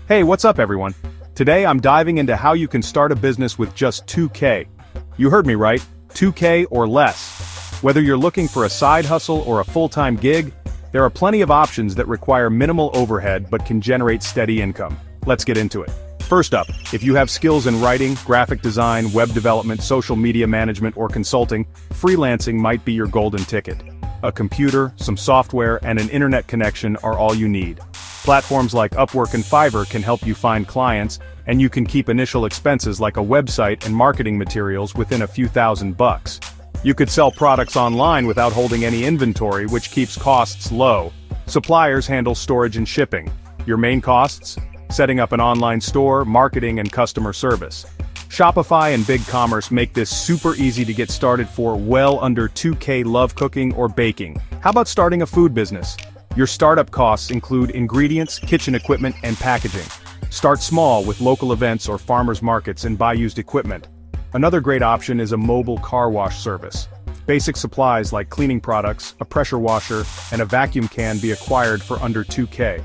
Hey, what's up everyone? Today I'm diving into how you can start a business with just 2K. You heard me right, 2K or less. Whether you're looking for a side hustle or a full-time gig, there are plenty of options that require minimal overhead but can generate steady income. Let's get into it. First up, if you have skills in writing, graphic design, web development, social media management, or consulting, freelancing might be your golden ticket. A computer, some software, and an internet connection are all you need. Platforms like Upwork and Fiverr can help you find clients, and you can keep initial expenses like a website and marketing materials within a few $1,000s. You could sell products online without holding any inventory, which keeps costs low. Suppliers handle storage and shipping. Your main costs? Setting up an online store, marketing, and customer service. Shopify and BigCommerce make this super easy to get started for well under 2K. Love cooking or baking? How about starting a food business? Your startup costs include ingredients, kitchen equipment, and packaging. Start small with local events or farmers markets and buy used equipment. Another great option is a mobile car wash service. Basic supplies like cleaning products, a pressure washer, and a vacuum can be acquired for under 2K.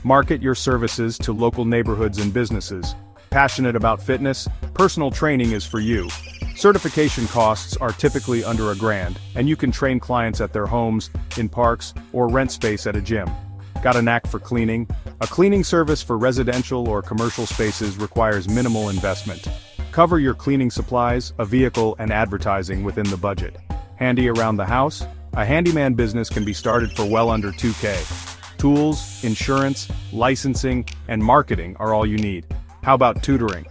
Market your services to local neighborhoods and businesses. Passionate about fitness? Personal training is for you. Certification costs are typically under $1,000, and you can train clients at their homes, in parks, or rent space at a gym. Got a knack for cleaning? A cleaning service for residential or commercial spaces requires minimal investment. Cover your cleaning supplies, a vehicle, and advertising within the budget. Handy around the house? A handyman business can be started for well under 2K. Tools, insurance, licensing, and marketing are all you need. How about tutoring?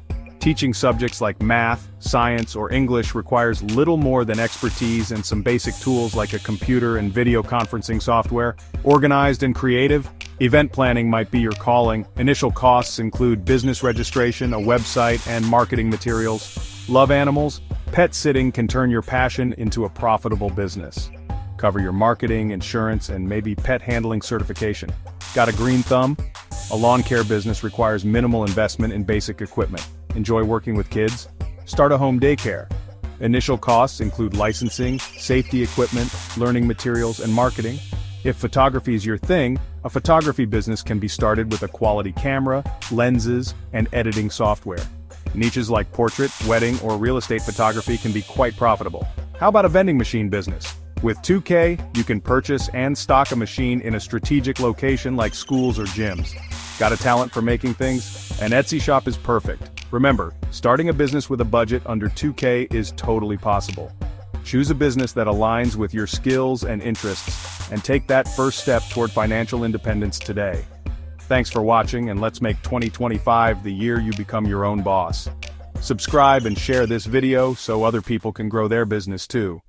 Teaching subjects like math, science, or English requires little more than expertise and some basic tools like a computer and video conferencing software. Organized and creative? Event planning might be your calling. Initial costs include business registration, a website, and marketing materials. Love animals? Pet sitting can turn your passion into a profitable business. Cover your marketing, insurance, and maybe pet handling certification. Got a green thumb? A lawn care business requires minimal investment in basic equipment. Enjoy working with kids? Start a home daycare. Initial costs include licensing, safety equipment, learning materials, and marketing. If photography is your thing, a photography business can be started with a quality camera, lenses, and editing software. Niches like portrait, wedding, or real estate photography can be quite profitable. How about a vending machine business? With 2K, you can purchase and stock a machine in a strategic location like schools or gyms. Got a talent for making things? An Etsy shop is perfect. Remember, starting a business with a budget under 2K is totally possible. Choose a business that aligns with your skills and interests, and take that first step toward financial independence today. Thanks for watching, and let's make 2025 the year you become your own boss. Subscribe and share this video so other people can grow their business too.